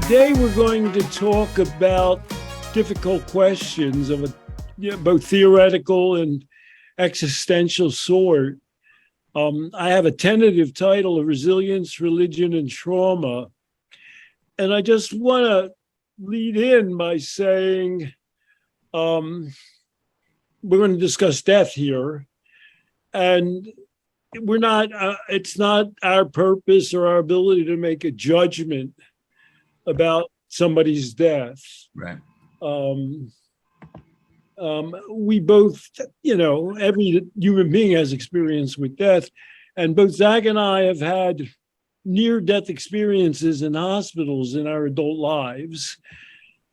Today we're going to talk about difficult questions of both theoretical and existential sort. I have a tentative title of Resilience, Religion, and Trauma. And I just want to lead in by saying we're going to discuss death here. And we're not, it's not our purpose or our ability to make a judgment about somebody's death. Right. We both, every human being has experience with death. And both Zach and I have had near-death experiences in hospitals in our adult lives.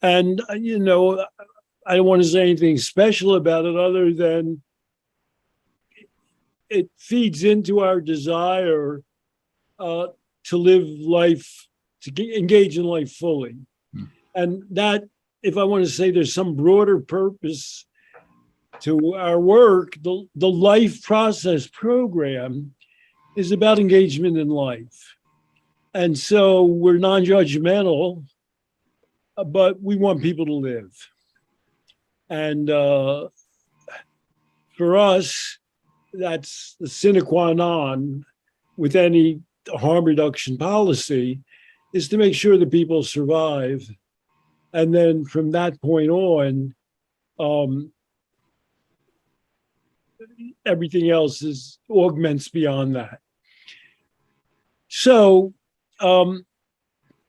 And, I don't want to say anything special about it other than it feeds into our desire to live life, to engage in life fully. And that, if I want to say there's some broader purpose to our work, the Life Process program is about engagement in life. And so we're non-judgmental, but we want people to live. And for us, that's the sine qua non with any harm reduction policy, is to make sure that people survive. And then from that point on, everything else augments beyond that. So Anne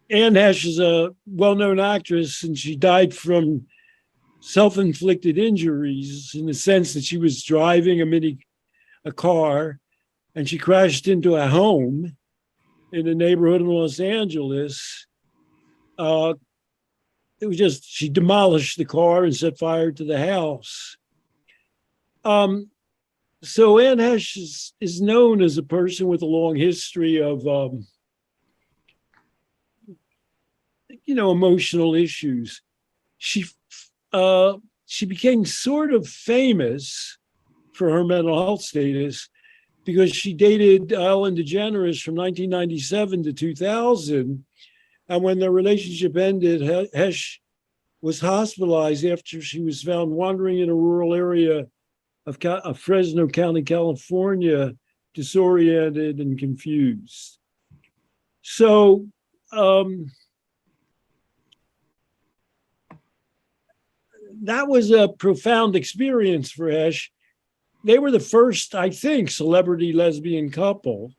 Heche is a well-known actress, and she died from self-inflicted injuries in the sense that she was driving a car, and she crashed into a home in a neighborhood in Los Angeles. It was just, she demolished the car and set fire to the house. So Anne Heche is known as a person with a long history of, emotional issues. She became sort of famous for her mental health status because she dated Ellen DeGeneres from 1997 to 2000. And when their relationship ended, Heche was hospitalized after she was found wandering in a rural area of Fresno County, California, disoriented and confused. So that was a profound experience for Heche. They were the first, I think, celebrity lesbian couple,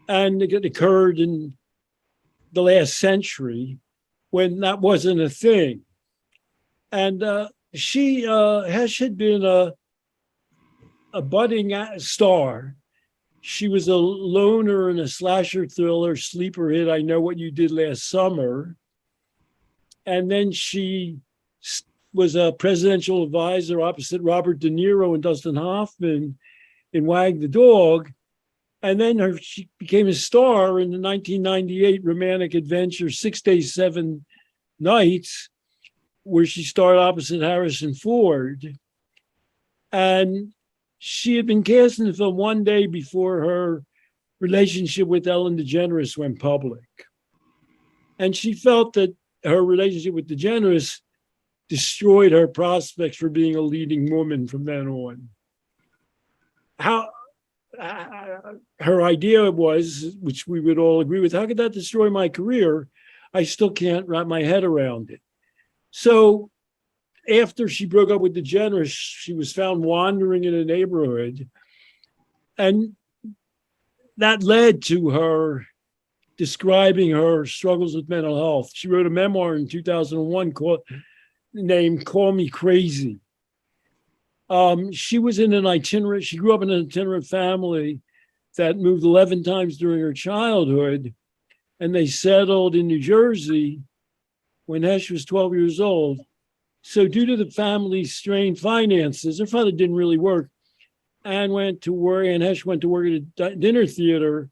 and it occurred in the last century when that wasn't a thing. And Heche had been a budding star. She was a loner in a slasher thriller sleeper hit, I Know What You Did Last Summer. And then she was a presidential advisor opposite Robert De Niro and Dustin Hoffman in Wag the Dog. And then she became a star in the 1998 romantic adventure 6 Days, 7 Nights, where she starred opposite Harrison Ford. And she had been cast in the film one day before her relationship with Ellen DeGeneres went public. And she felt that her relationship with DeGeneres destroyed her prospects for being a leading woman from then on. Her idea was, which we would all agree with, how could that destroy my career? I still can't wrap my head around it. So after she broke up with DeGeneres, she was found wandering in a neighborhood. And that led to her describing her struggles with mental health. She wrote a memoir in 2001 named Call Me Crazy. She was in an itinerant, she grew up in an itinerant family that moved 11 times during her childhood, and they settled in New Jersey when Heche was 12 years old. So due to the family's strained finances, her father didn't really work, and Heche went to work at a dinner theater.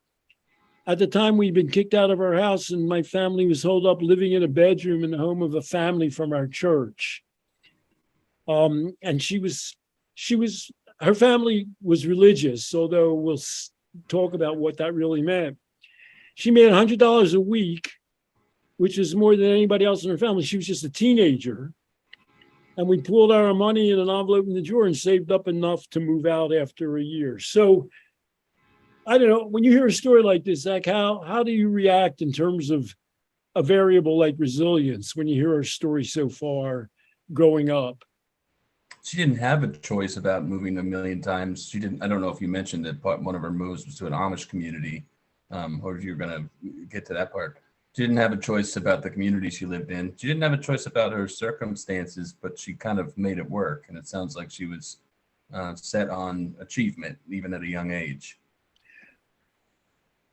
At the time, we'd been kicked out of our house, and my family was holed up living in a bedroom in the home of a family from our church. And her family was religious, although we'll talk about what that really meant. She made $100 a week which is more than anybody else in her family. She was just a teenager. And we pulled our money in an envelope in the drawer and saved up enough to move out after a year. So I don't know, when you hear a story like this, Zach, how do you react in terms of a variable like resilience when you hear her story so far growing up? She didn't have a choice about moving a million times. She didn't. I don't know if you mentioned that one of her moves was to an Amish community, or if you're going to get to that part. She didn't have a choice about the community she lived in. She didn't have a choice about her circumstances, but she kind of made it work. And it sounds like she was set on achievement, even at a young age.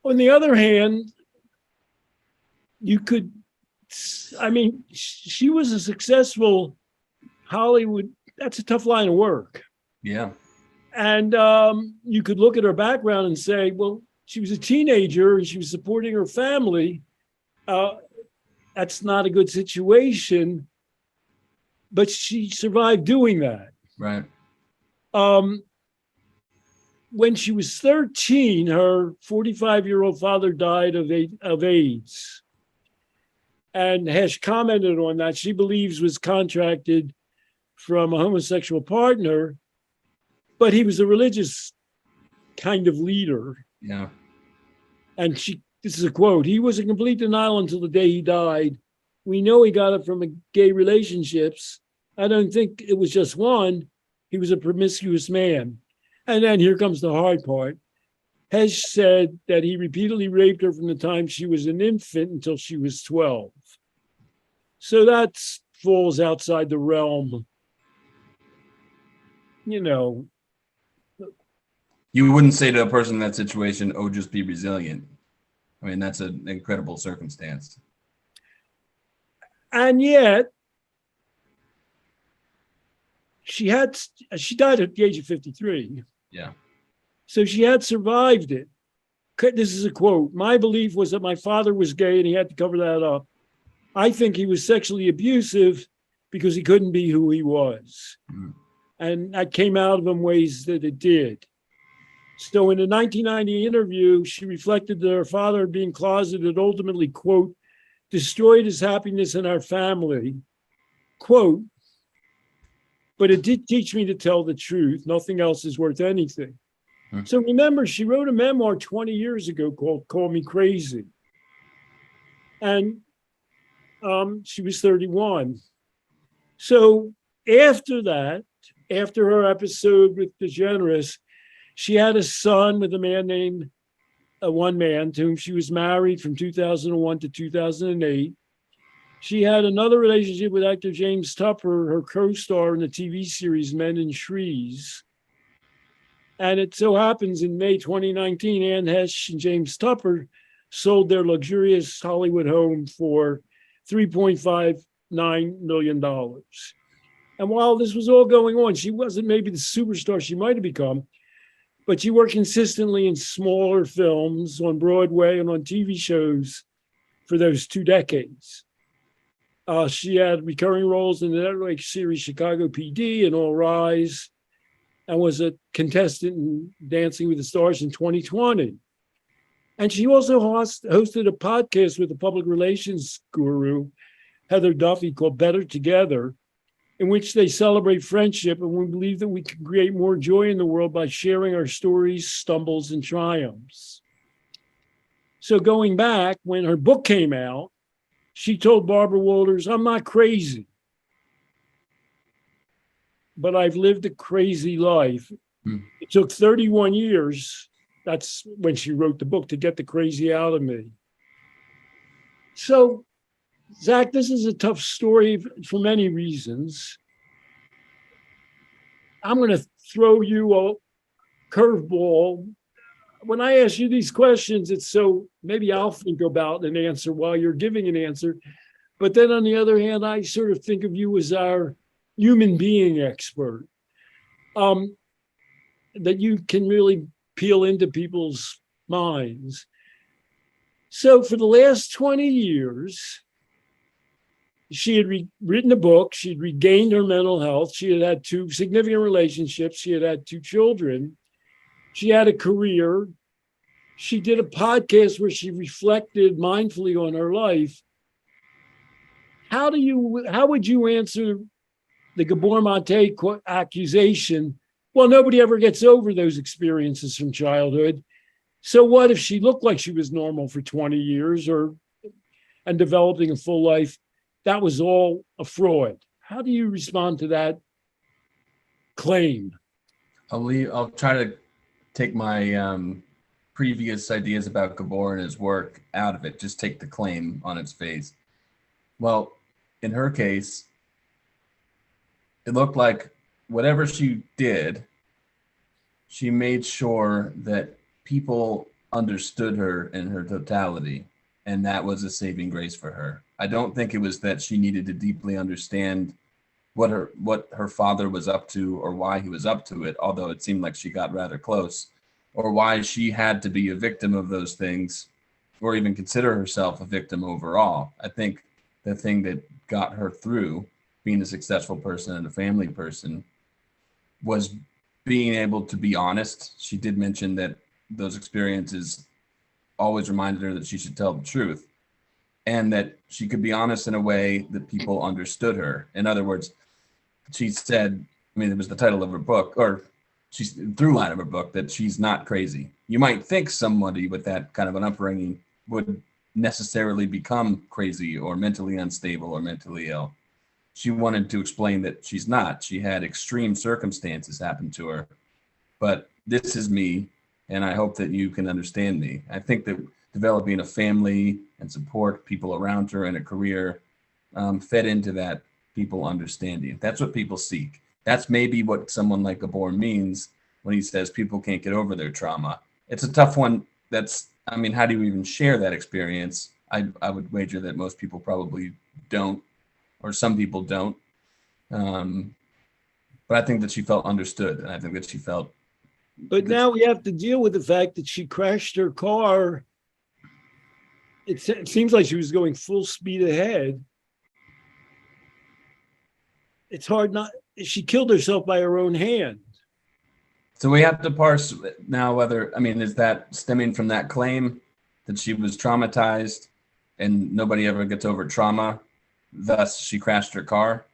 On the other hand, she was a successful Hollywood. That's a tough line of work. Yeah. And you could look at her background and say, well, she was a teenager and she was supporting her family. That's not a good situation, but she survived doing that. Right. When she was 13, her 45-year-old father died of AIDS. And Heche commented on that. She believes was contracted from a homosexual partner, but he was a religious kind of leader. Yeah. And this is a quote, "He was a complete denial until the day he died. We know he got it from gay relationships. I don't think it was just one. He was a promiscuous man." And then here comes the hard part. Heche said that he repeatedly raped her from the time she was an infant until she was 12. So that falls outside the realm, You wouldn't say to a person in that situation, "Oh, just be resilient." I mean, that's an incredible circumstance. And yet, she died at the age of 53. Yeah. So she had survived it. This is a quote. "My belief was that my father was gay and he had to cover that up. I think he was sexually abusive because he couldn't be who he was." Mm. And that came out of him ways that it did. So in a 1990 interview, she reflected that her father being closeted ultimately, quote, "destroyed his happiness in our family," quote, "but it did teach me to tell the truth. Nothing else is worth anything." So remember, she wrote a memoir 20 years ago called "Call Me Crazy." And she was 31. So after that, after her episode with DeGeneres, she had a son with a man named one man to whom she was married from 2001 to 2008. She had another relationship with actor James Tupper, her co-star in the TV series Men in Trees. And it so happens in May 2019, Anne Heche and James Tupper sold their luxurious Hollywood home for $3.59 million. And while this was all going on, she wasn't maybe the superstar she might have become, but she worked consistently in smaller films on Broadway and on TV shows for those 2 decades. She had recurring roles in the Netflix series Chicago PD and All Rise, and was a contestant in Dancing with the Stars in 2020. And she also hosted a podcast with the public relations guru, Heather Duffy, called Better Together, in which they celebrate friendship, and we believe that we can create more joy in the world by sharing our stories, stumbles, and triumphs. So going back, when her book came out, she told Barbara Walters, "I'm not crazy, but I've lived a crazy life." It took 31 years, that's when she wrote the book, to get the crazy out of me. So, Zach, this is a tough story for many reasons. I'm going to throw you a curveball. When I ask you these questions, it's so maybe I'll think about an answer while you're giving an answer. But then on the other hand, I sort of think of you as our human being expert, that you can really peel into people's minds. So for the last 20 years, she had written a book. She'd regained her mental health. She had had 2 significant relationships. She had had 2 children. She had a career. She did a podcast where she reflected mindfully on her life. how would you answer the Gabor Mate accusation? Well, nobody ever gets over those experiences from childhood. So what if she looked like she was normal for 20 years and developing a full life? That was all a fraud. How do you respond to that claim? I'll try to take my previous ideas about Gabor and his work out of it. Just take the claim on its face. Well, in her case, it looked like whatever she did, she made sure that people understood her in her totality, and that was a saving grace for her. I don't think it was that she needed to deeply understand what her father was up to or why he was up to it, although it seemed like she got rather close, or why she had to be a victim of those things, or even consider herself a victim overall. I think the thing that got her through being a successful person and a family person was being able to be honest. She did mention that those experiences always reminded her that she should tell the truth, and that she could be honest in a way that people understood her. In other words, she said, I mean, it was the title of her book, or she's through line of her book, that she's not crazy. You might think somebody with that kind of an upbringing would necessarily become crazy or mentally unstable or mentally ill. She wanted to explain that she's not. She had extreme circumstances happen to her, but this is me, and I hope that you can understand me. I think that developing a family and support people around her and a career fed into that people understanding. That's what people seek. That's maybe what someone like Gabor means when he says people can't get over their trauma. It's a tough one. I mean, how do you even share that experience? I would wager that most people probably don't, or some people don't. But I think that she felt understood, and I think that she felt. But now we have to deal with the fact that she crashed her car. It seems like she was going full speed ahead. It's hard not. She killed herself by her own hand. So we have to parse now whether, I mean, is that stemming from that claim that she was traumatized and nobody ever gets over trauma, thus she crashed her car?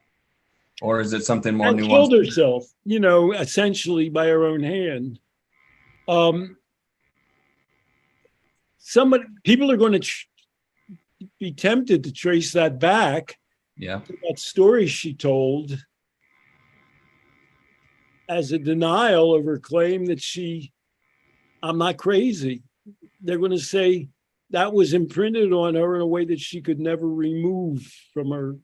Or is it something more and nuanced? Killed herself, essentially by her own hand. People are going to be tempted to trace that back. Yeah. To that story she told as a denial of her claim that I'm not crazy. They're going to say that was imprinted on her in a way that she could never remove from her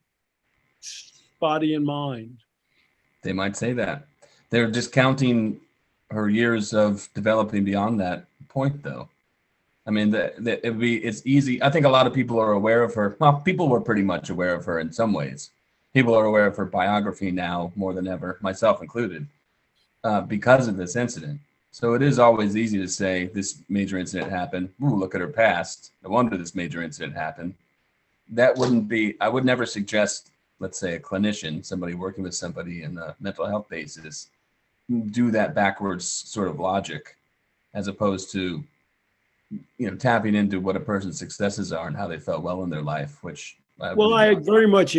body and mind. They might say that. They're discounting her years of developing beyond that point, though. I mean, it's easy. I think a lot of people are aware of her. Well, people were pretty much aware of her in some ways. People are aware of her biography now more than ever, myself included, because of this incident. So it is always easy to say this major incident happened. Ooh, look at her past. No wonder this major incident happened. That wouldn't be, I would never suggest, let's say, a clinician, somebody working with somebody in a mental health basis, do that backwards sort of logic, as opposed to, tapping into what a person's successes are and how they felt well in their life, which I very much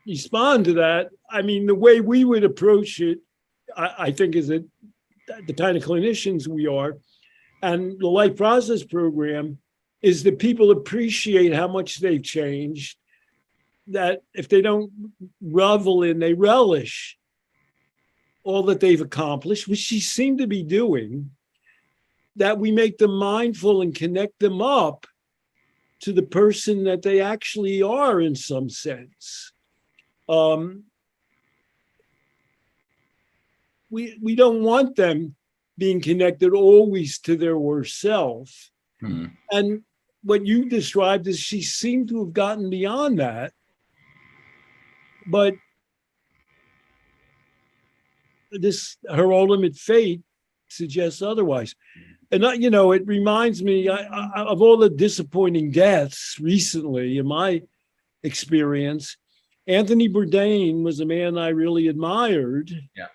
respond to that. I mean, the way we would approach it, I think, is that the kind of clinicians we are, and the life process program is that people appreciate how much they've changed, that if they don't they relish all that they've accomplished, which she seemed to be doing, that we make them mindful and connect them up to the person that they actually are in some sense. We don't want them being connected always to their worst self. Hmm. And what you described is she seemed to have gotten beyond that. But her ultimate fate suggests otherwise. And, it reminds me of all the disappointing deaths recently in my experience. Anthony Bourdain was a man I really admired. Yeah.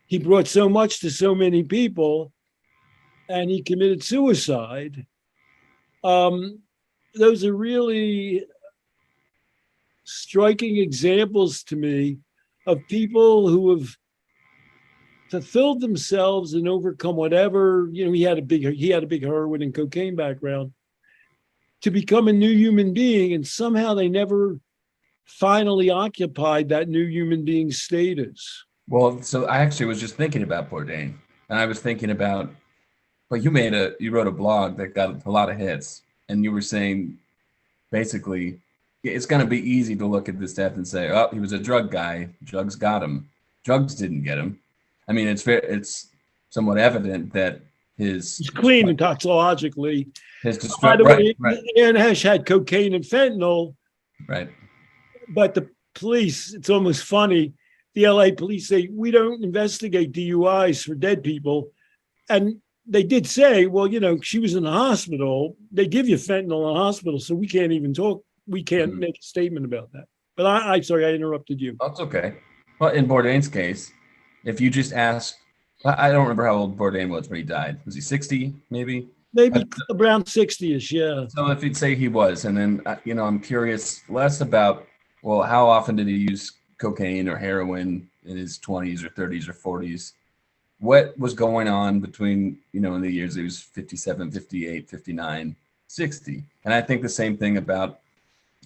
He brought so much to so many people, and he committed suicide. Those are really striking examples to me of people who have fulfilled themselves and overcome whatever, he had a big heroin and cocaine background, to become a new human being, and somehow they never finally occupied that new human being status. Well, so I actually was just thinking about Bourdain, and I was thinking about, well, you wrote a blog that got a lot of hits, and you were saying basically it's going to be easy to look at this death and say, oh, he was a drug guy. Drugs got him. Drugs didn't get him. I mean, it's somewhat evident that he's clean and toxicologically. By the way, Anne Heche had cocaine and fentanyl. Right. But the police, it's almost funny. The LA police say, we don't investigate DUIs for dead people. And they did say, well, she was in the hospital. They give you fentanyl in the hospital, so we can't even talk. We can't make a statement about that. But I'm sorry, I interrupted you. That's okay. Well, in Bourdain's case, if you just ask, I don't remember how old Bourdain was when he died. Was he 60, maybe? Maybe around 60-ish, yeah. So if you'd say he was, and then, I'm curious less about, well, how often did he use cocaine or heroin in his 20s or 30s or 40s? What was going on between, in the years he was 57, 58, 59, 60? And I think the same thing about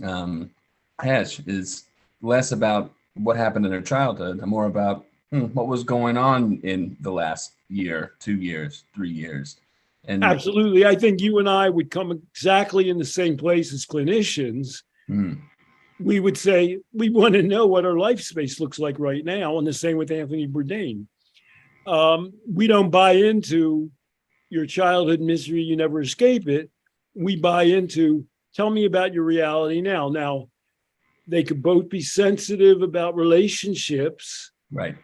Heche is less about what happened in her childhood and more about what was going on in the last year, 2 years, 3 years. And absolutely. I think you and I would come exactly in the same place as clinicians. We would say, we want to know what our life space looks like right now. And the same with Anthony Bourdain. We don't buy into your childhood misery, you never escape it. We buy into, tell me about your reality now. Now, they could both be sensitive about relationships. Right.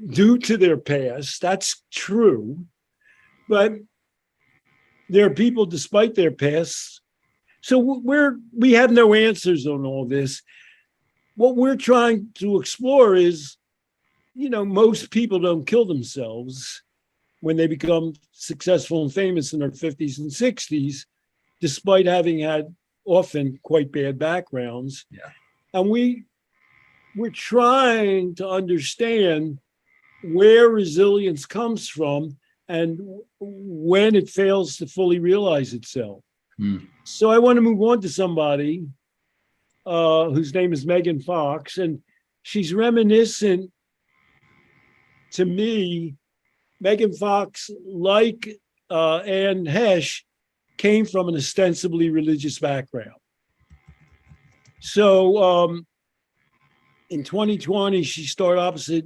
Due to their past. That's true. But there are people, despite their past. So we have no answers on all this. What we're trying to explore is, most people don't kill themselves when they become successful and famous in their 50s and 60s, despite having had often quite bad backgrounds. Yeah. And we're trying to understand where resilience comes from and when it fails to fully realize itself. So I want to move on to somebody whose name is Megan Fox, and she's reminiscent to me. Megan Fox, like Anne Heche, came from an ostensibly religious background. So in 2020, she starred opposite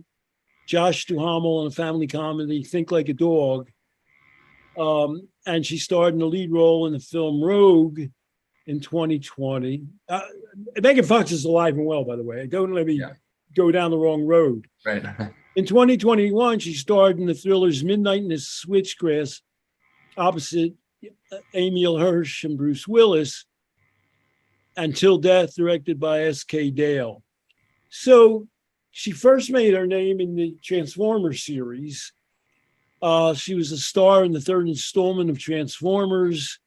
Josh Duhamel in a family comedy, Think Like a Dog. And she starred in the lead role in the film Rogue in 2020. Megan Fox is alive and well, by the way. Don't let me go down the wrong road. Right. In 2021, she starred in the thrillers Midnight in the Switchgrass opposite Emil Hirsch and Bruce Willis, and Till Death, directed by S.K. Dale. So she first made her name in the Transformers series. She was a star in the third installment of Transformers.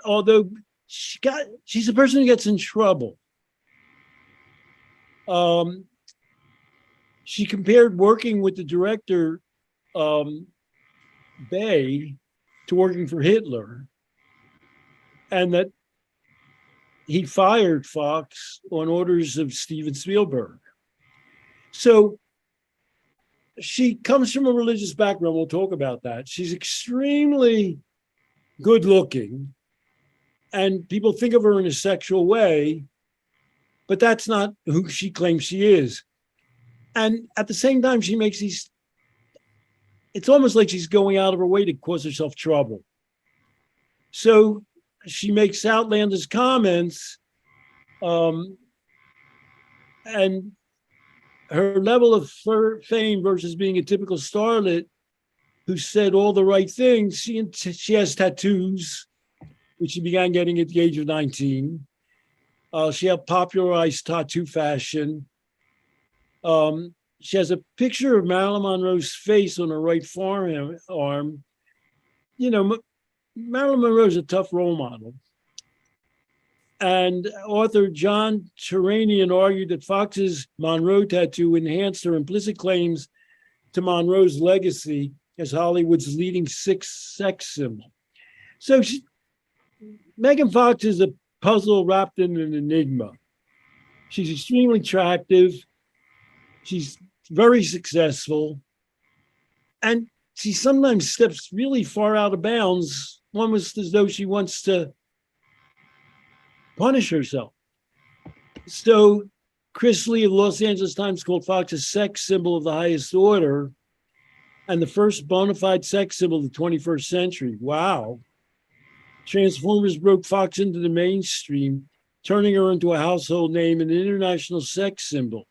Although she's a person who gets in trouble. She compared working with the director Bay to working for Hitler, and that he fired Fox on orders of Steven Spielberg. So she comes from a religious background. We'll talk about that. She's extremely good looking, and people think of her in a sexual way, but that's not who she claims she is. And at the same time, she makes these, it's almost like she's going out of her way to cause herself trouble. So she makes outlandish comments, and her level of fame versus being a typical starlet who said all the right things. She has tattoos, which she began getting at the age of 19. She helped popularize tattoo fashion. She has a picture of Marilyn Monroe's face on her right forearm. You know, Marilyn Monroe is a tough role model. And author John Turanian argued that Fox's Monroe tattoo enhanced her implicit claims to Monroe's legacy as Hollywood's leading sex symbol. So Megan Fox is a puzzle wrapped in an enigma. She's extremely attractive. She's very successful. And she sometimes steps really far out of bounds, almost as though she wants to punish herself. So Chris Lee of the Los Angeles Times called Fox a sex symbol of the highest order and the first bona fide sex symbol of the 21st century. Wow. Transformers broke Fox into the mainstream, turning her into a household name and an international sex symbol.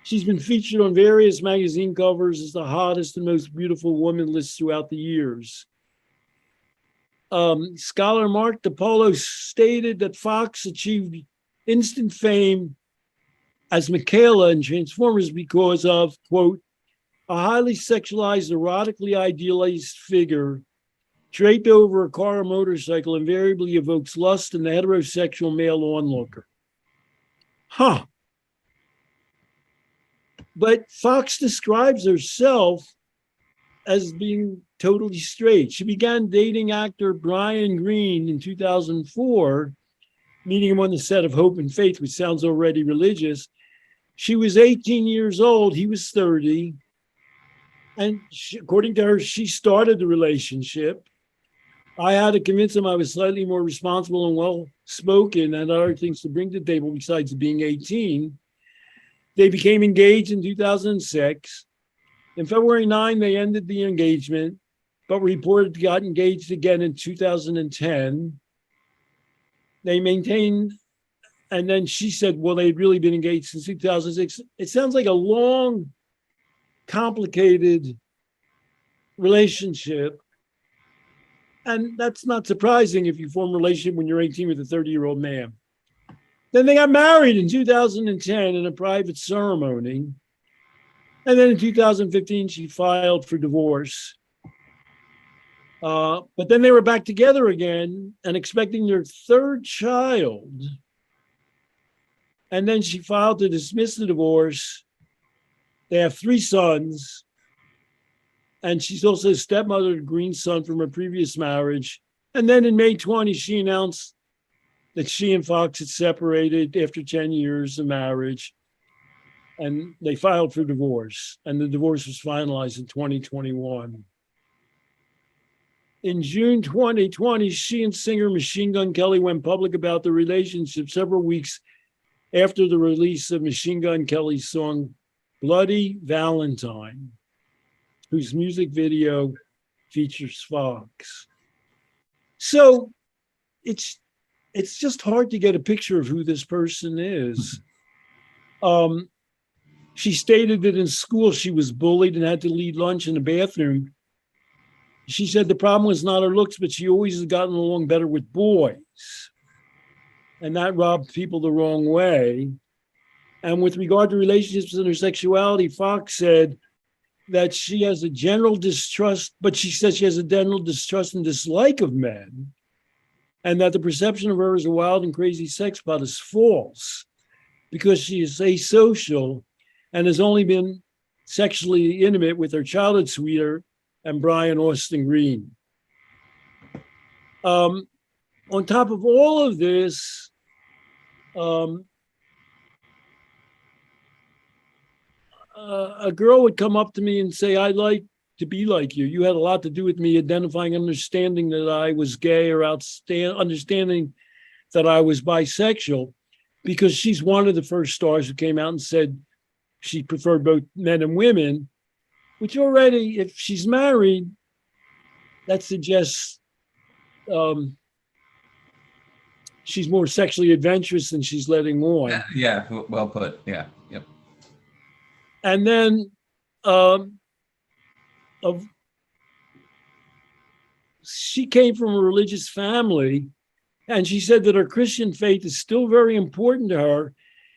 She's been featured on various magazine covers as the hottest and most beautiful woman lists throughout the years. Scholar Mark DiPolo stated that Fox achieved instant fame as Michaela in Transformers because of, quote, a highly sexualized, erotically idealized figure draped over a car or motorcycle invariably evokes lust in the heterosexual male onlooker. Huh. But Fox describes herself as being totally straight. She began dating actor Brian Greene in 2004, meeting him on the set of Hope and Faith, which sounds already religious. She was 18 years old. He was 30. And according to her, she started the relationship. I had to convince him I was slightly more responsible and well-spoken and other things to bring to the table besides being 18. They became engaged in 2006. In February 9, they ended the engagement, but reported they got engaged again in 2010. They maintained, and then she said, well, they'd really been engaged since 2006. It sounds like a long, complicated relationship. And that's not surprising if you form a relationship when you're 18 with a 30-year-old man. Then they got married in 2010 in a private ceremony. And then in 2015, she filed for divorce. But then they were back together again and expecting their third child. And then she filed to dismiss the divorce. They have 3 sons. And she's also a stepmother to Green's son from her previous marriage. And then in May 20, she announced that she and Fox had separated after 10 years of marriage. And they filed for divorce. And the divorce was finalized in 2021. In June 2020, she and singer Machine Gun Kelly went public about the relationship several weeks after the release of Machine Gun Kelly's song, Bloody Valentine, whose music video features Fox. So it's just hard to get a picture of who this person is. She stated that in school she was bullied and had to lead lunch in the bathroom. She said the problem was not her looks, but she always has gotten along better with boys. And that rubbed people the wrong way. And with regard to relationships and her sexuality, Fox said that she has a general distrust, but she says she has a general distrust and dislike of men, and that the perception of her as a wild and crazy sex bot is false because she is asocial and has only been sexually intimate with her childhood sweetheart and Brian Austin Green. On top of all of this, a girl would come up to me and say, I'd like to be like you. You had a lot to do with me identifying, understanding that I was gay or understanding that I was bisexual, because she's one of the first stars who came out and said she preferred both men and women, which already, if she's married, that suggests she's more sexually adventurous than she's letting on. Yeah, well put. Yeah, yep. And then she came from a religious family, and she said that her Christian faith is still very important to her,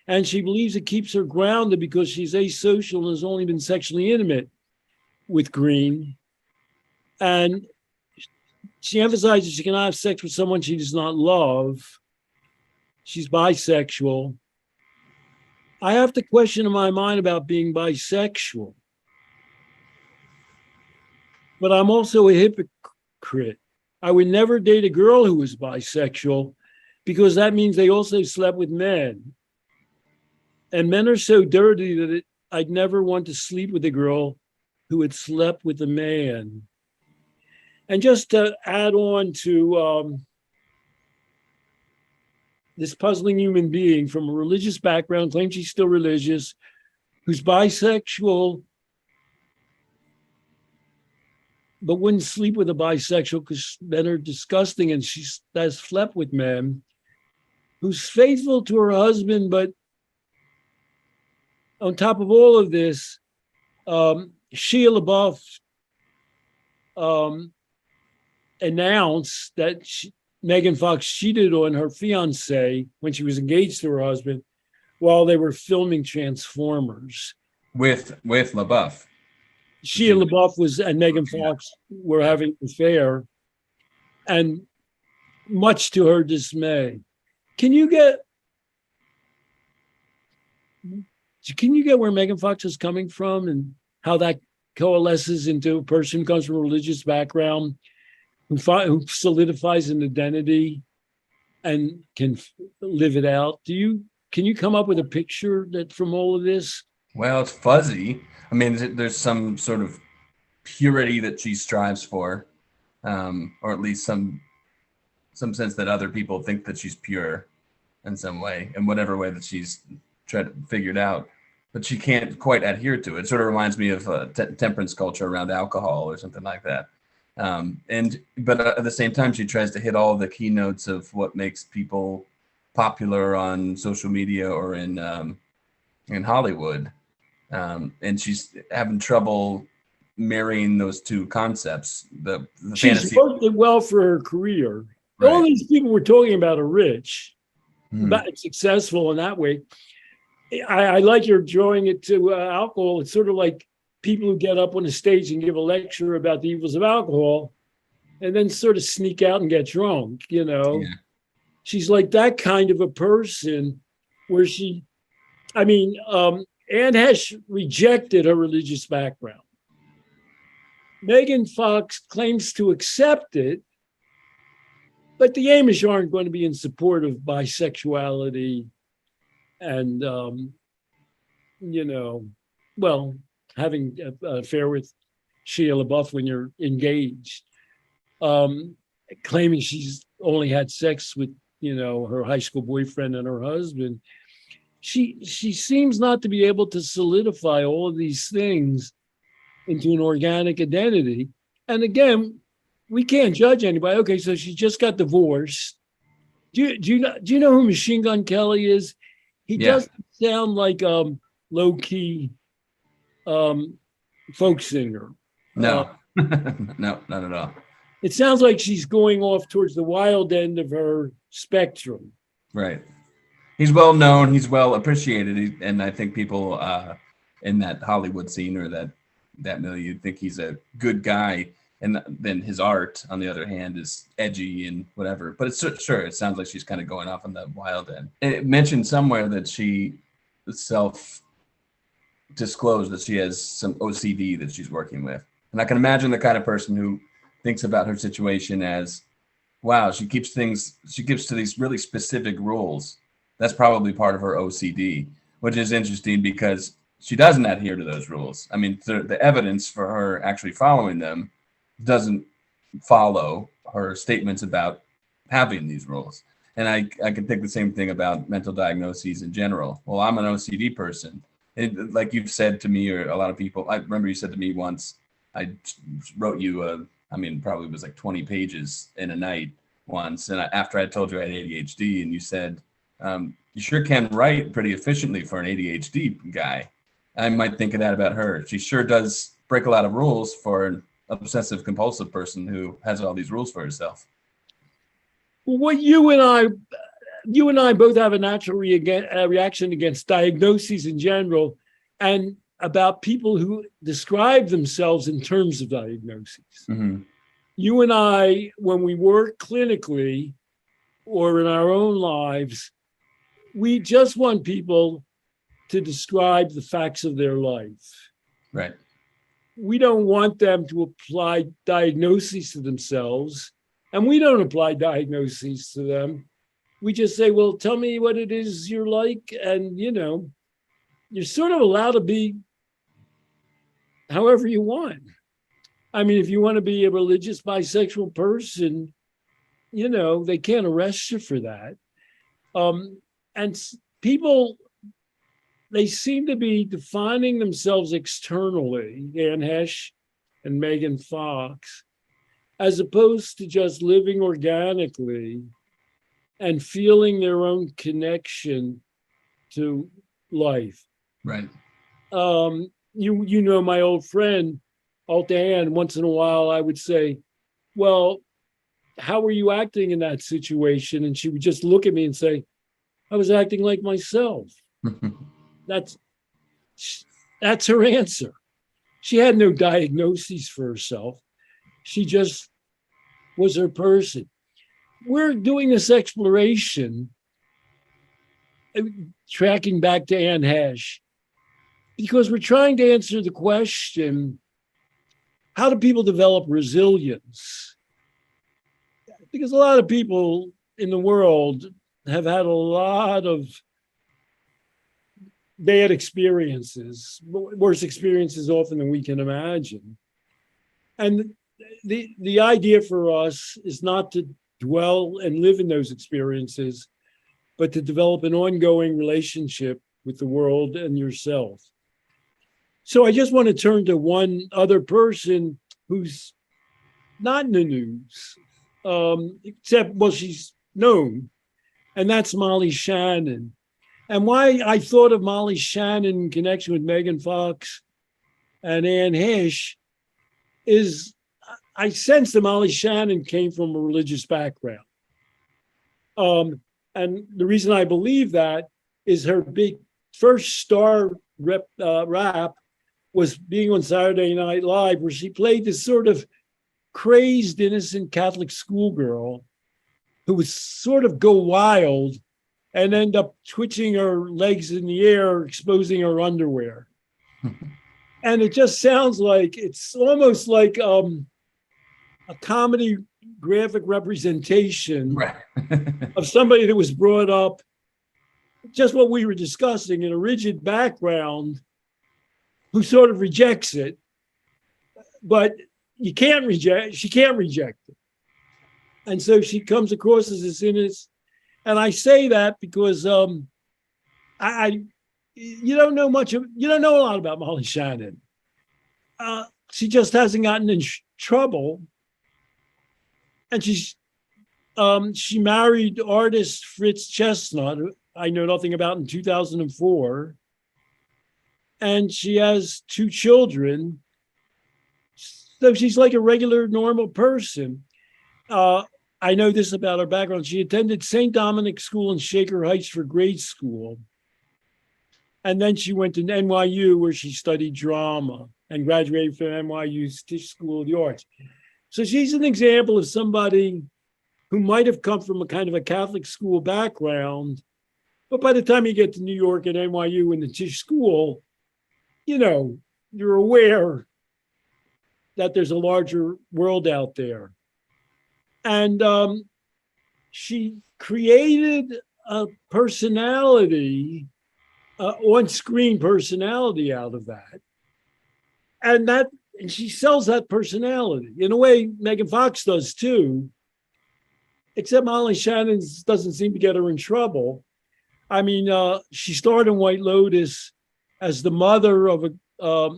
and she believes it keeps her grounded because she's asocial and has only been sexually intimate with Green. And she emphasizes she cannot have sex with someone she does not love. she's bisexual. I have to question in my mind about being bisexual, but I'm also a hypocrite. I would never date a girl who was bisexual because that means they also slept with men. And men are so dirty that I'd never want to sleep with a girl who had slept with a man. And just to add on to this puzzling human being from a religious background, claims she's still religious, who's bisexual, but wouldn't sleep with a bisexual because men are disgusting and she has slept with men, who's faithful to her husband, but on top of all of this, Shia LaBeouf announced that Megan Fox cheated on her fiance when she was engaged to her husband while they were filming Transformers. With LaBeouf. Shia LaBeouf and Megan Fox were having an affair, and much to her dismay. Can you get where Megan Fox is coming from and how that coalesces into a person who comes from a religious background, who solidifies an identity and can live it out? Can you come up with a picture that from all of this? Well, it's fuzzy. I mean, there's some sort of purity that she strives for, or at least some sense that other people think that she's pure in some way, in whatever way that she's tried to figure it out. But she can't quite adhere to it. It sort of reminds me of temperance culture around alcohol or something like that. But at the same time, she tries to hit all the keynotes of what makes people popular on social media or in Hollywood. And she's having trouble marrying those two concepts. The she's fantasy worked it well for her career. Right. All these people we're talking about are rich, Mhm. successful in that way. I like you're drawing it to alcohol. It's sort of like people who get up on a stage and give a lecture about the evils of alcohol and then sort of sneak out and get drunk, Yeah. She's like that kind of a person where Anne Heche rejected her religious background. Megan Fox claims to accept it, but the Amish aren't going to be in support of bisexuality and, having an affair with Shia LaBeouf when you're engaged, claiming she's only had sex with, her high school boyfriend and her husband. She seems not to be able to solidify all of these things into an organic identity. And again, we can't judge anybody. Okay, so she just got divorced. Do you know who Machine Gun Kelly is? He doesn't sound like low key folk singer. No, no, not at all. It sounds like she's going off towards the wild end of her spectrum. Right. He's well known. He's well appreciated, and I think people in that Hollywood scene or that milieu think he's a good guy. And then his art, on the other hand, is edgy and whatever. But it's sure, it sounds like she's kind of going off on the wild end. It mentioned somewhere that she self-disclosed that she has some OCD that she's working with. And I can imagine the kind of person who thinks about her situation as, wow, she gives to these really specific rules. That's probably part of her OCD, which is interesting because she doesn't adhere to those rules. I mean, the evidence for her actually following them doesn't follow her statements about having these rules. And I can think the same thing about mental diagnoses in general. Well, I'm an OCD person. Like you've said to me, or a lot of people, I remember you said to me once, I wrote you probably was like 20 pages in a night once. And after I told you I had ADHD, and you said, you sure can write pretty efficiently for an ADHD guy. I might think of that about her. She sure does break a lot of rules for an obsessive compulsive person who has all these rules for herself. Well, you and I both have a natural reaction against diagnoses in general, and about people who describe themselves in terms of diagnoses. Mm-hmm. You and I, when we work clinically or in our own lives, we just want people to describe the facts of their life. Right. We don't want them to apply diagnoses to themselves, and we don't apply diagnoses to them. We just say, well, tell me what it is you're like. And, you're sort of allowed to be however you want. I mean, if you want to be a religious bisexual person, they can't arrest you for that. And people, they seem to be defining themselves externally, Anne Heche and Megan Fox, as opposed to just living organically and feeling their own connection to life. Right. My old friend, Alta Ann, once in a while I would say, well, how were you acting in that situation? And she would just look at me and say, I was acting like myself. That's her answer. She had no diagnoses for herself. She just was her person. We're doing this exploration, tracking back to Anne Heche, because we're trying to answer the question, how do people develop resilience? Because a lot of people in the world have had a lot of bad experiences, worse experiences often than we can imagine. And the idea for us is not to dwell and live in those experiences, but to develop an ongoing relationship with the world and yourself. So I just want to turn to one other person who's not in the news, except, well, she's known, and that's Molly Shannon. And why I thought of Molly Shannon in connection with Megan Fox and Anne Heche is I sense that Molly Shannon came from a religious background. And the reason I believe that is her big first star rap was being on Saturday Night Live, where she played this sort of crazed, innocent Catholic schoolgirl who would sort of go wild and end up twitching her legs in the air, exposing her underwear. And it just sounds like it's almost like a comedy graphic representation Right. of somebody that was brought up just what we were discussing in a rigid background who sort of rejects it, but she can't reject it. And so she comes across as this innocent. And I say that because you don't know a lot about Molly Shannon. She just hasn't gotten in trouble. And she married artist Fritz Chestnut, who I know nothing about, in 2004. And she has 2 children. So she's like a regular, normal person. I know this about her background. She attended St. Dominic's School in Shaker Heights for grade school. And then she went to NYU, where she studied drama and graduated from NYU's Tisch School of the Arts. So she's an example of somebody who might have come from a kind of a Catholic school background, but by the time you get to New York and NYU and the Tisch School, you're aware that there's a larger world out there. And she created a personality, on-screen personality out of that. And she sells that personality in a way Megan Fox does too, except Molly Shannon doesn't seem to get her in trouble. I mean, she starred in White Lotus as the mother of a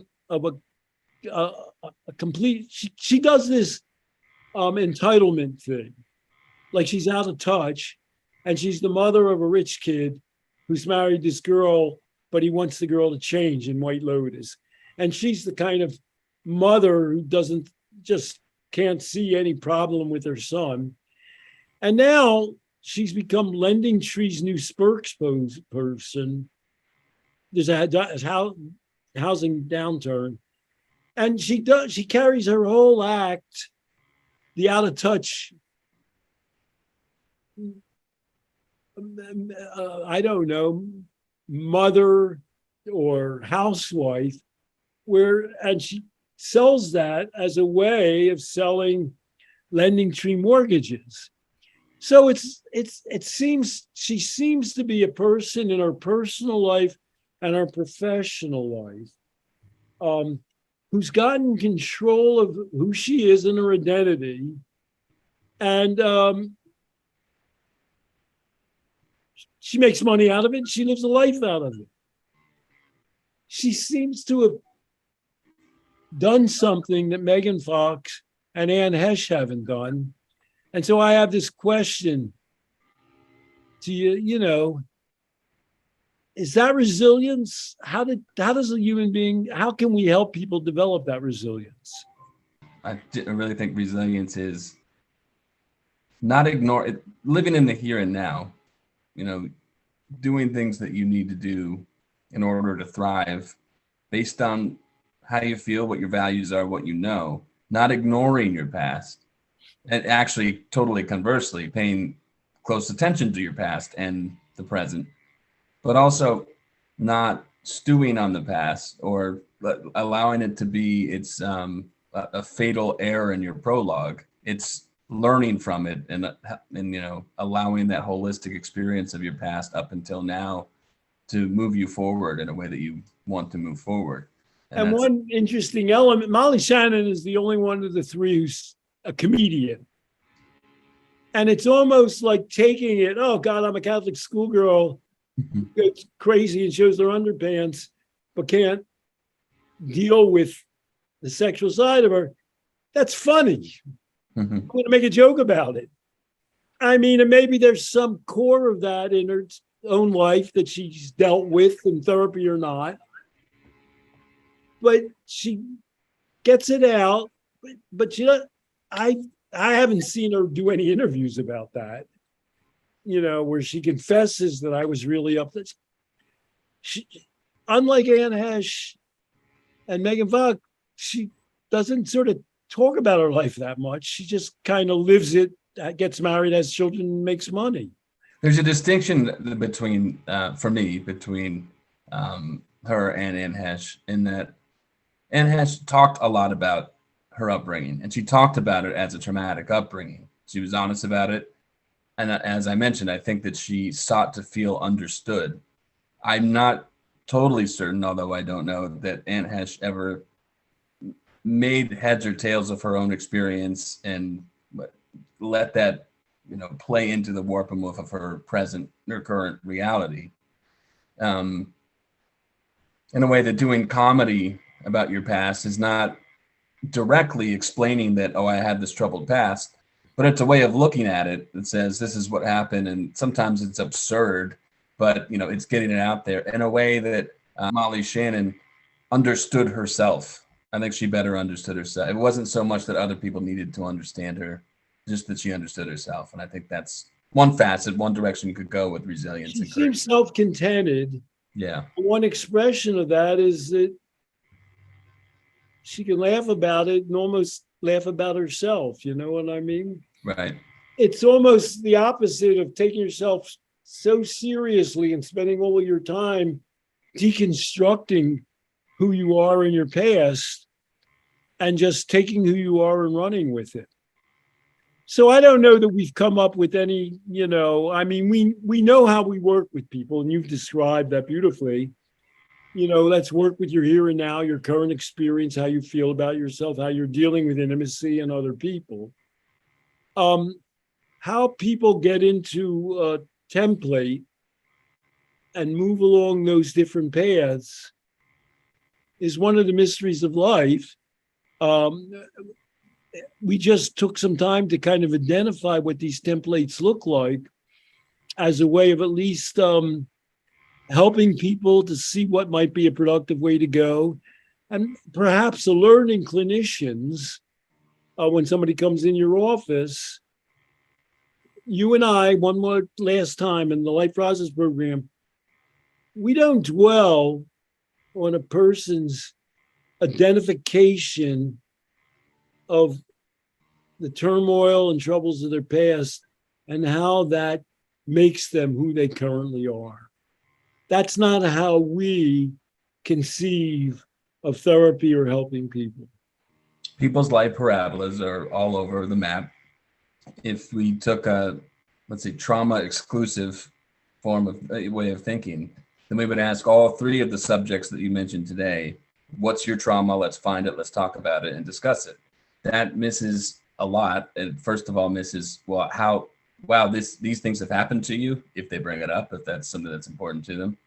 complete. She does this entitlement thing, like she's out of touch, and she's the mother of a rich kid who's married this girl, but he wants the girl to change in White Lotus. And she's the kind of mother who can't see any problem with her son. And now she's become Lending Tree's new spokesperson. There's a housing downturn. And she carries her whole act, the out of touch, I don't know, mother or housewife, and she sells that as a way of selling lending tree mortgages. So it seems she seems to be a person in her personal life and her professional life, who's gotten control of who she is and her identity, and she makes money out of it. She lives a life out of it. She seems to have done something that Megan Fox and Anne Heche haven't done. And so I have this question to you, is that resilience? How does a human being, how can we help people develop that resilience? I really think resilience is not ignore it, living in the here and now, doing things that you need to do in order to thrive based on how you feel, what your values are, what you know, not ignoring your past, and actually totally conversely, paying close attention to your past and the present, but also not stewing on the past or allowing it to be a fatal error in your prologue. It's learning from it and allowing that holistic experience of your past up until now to move you forward in a way that you want to move forward. And one interesting element, Molly Shannon is the only one of the three who's a comedian. And it's almost like taking it, oh God, I'm a Catholic schoolgirl, gets crazy and shows their underpants, but can't deal with the sexual side of her. That's funny. I'm going to make a joke about it. I mean, and maybe there's some core of that in her own life that she's dealt with in therapy or not. But she gets it out. But I haven't seen her do any interviews about that, where she confesses that I was really up. She, unlike Anne Heche and Megan Fox, she doesn't sort of talk about her life that much. She just kind of lives it, gets married, has children, makes money. There's a distinction between, for me, between her and Anne Heche, in that Anne Heche talked a lot about her upbringing, and she talked about it as a traumatic upbringing. She was honest about it. And as I mentioned, I think that she sought to feel understood. I'm not totally certain, although I don't know, that Anne Heche ever made heads or tails of her own experience and let that, play into the warp and woof of her present or current reality. In a way that doing comedy about your past is not directly explaining that, oh, I had this troubled past, but it's a way of looking at it that says this is what happened. And sometimes it's absurd, but it's getting it out there in a way that Molly Shannon understood herself. I think she better understood herself. It wasn't so much that other people needed to understand her, just that she understood herself. And I think that's one facet, one direction you could go with resilience. She seems self-contented. Yeah. One expression of that is that she can laugh about it and almost laugh about herself. You know what I mean? Right. It's almost the opposite of taking yourself so seriously and spending all of your time deconstructing who you are in your past and just taking who you are and running with it. So I don't know that we've come up with any, we know how we work with people, and you've described that beautifully. Let's work with your here and now, your current experience, how you feel about yourself, how you're dealing with intimacy and other people. How people get into a template and move along those different paths is one of the mysteries of life. We just took some time to kind of identify what these templates look like as a way of at least helping people to see what might be a productive way to go, and perhaps alerting clinicians when somebody comes in your office. You and I, one more last time in the Life Process program, we don't dwell on a person's identification of the turmoil and troubles of their past and how that makes them who they currently are. That's not how we conceive of therapy or helping people. People's life parabolas are all over the map. If we took a, let's say, trauma exclusive form of way of thinking, then we would ask all three of the subjects that you mentioned today, what's your trauma? Let's find it, let's talk about it and discuss it. That misses a lot. And first of all, misses, well, how, wow, these things have happened to you, if they bring it up, if that's something that's important to them.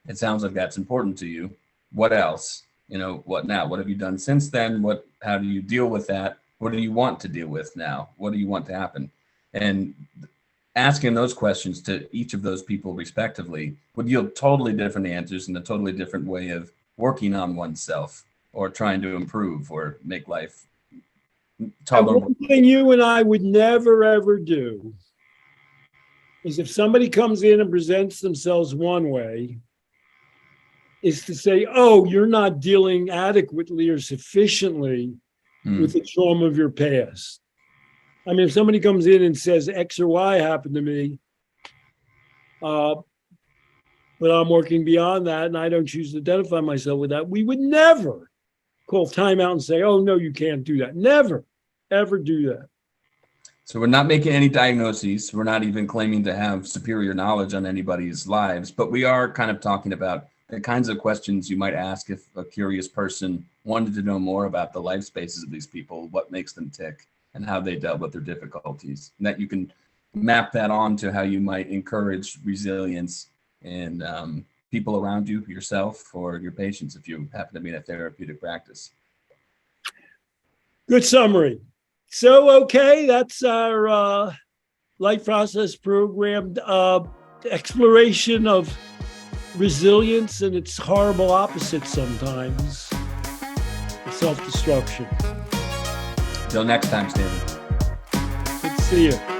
It sounds like that's important to you. What else? You know, what now? What have you done since then? How do you deal with that? What do you want to deal with now? What do you want to happen? And asking those questions to each of those people respectively would yield totally different answers and a totally different way of working on oneself or trying to improve or make life tolerable. And one thing you and I would never, ever do is if somebody comes in and presents themselves one way, is to say, oh, you're not dealing adequately or sufficiently with the trauma of your past. I mean, if somebody comes in and says X or Y happened to me, but I'm working beyond that and I don't choose to identify myself with that, we would never call timeout and say, oh, no, you can't do that. Never, ever do that. So we're not making any diagnoses. We're not even claiming to have superior knowledge on anybody's lives, but we are kind of talking about the kinds of questions you might ask if a curious person wanted to know more about the life spaces of these people, what makes them tick, and how they dealt with their difficulties. And that you can map that on to how you might encourage resilience in people around you, yourself, or your patients if you happen to be in a therapeutic practice. Good summary. So, okay, that's our life process program exploration of resilience and its horrible opposite sometimes, self-destruction. Till next time, Stanley. Good to see you.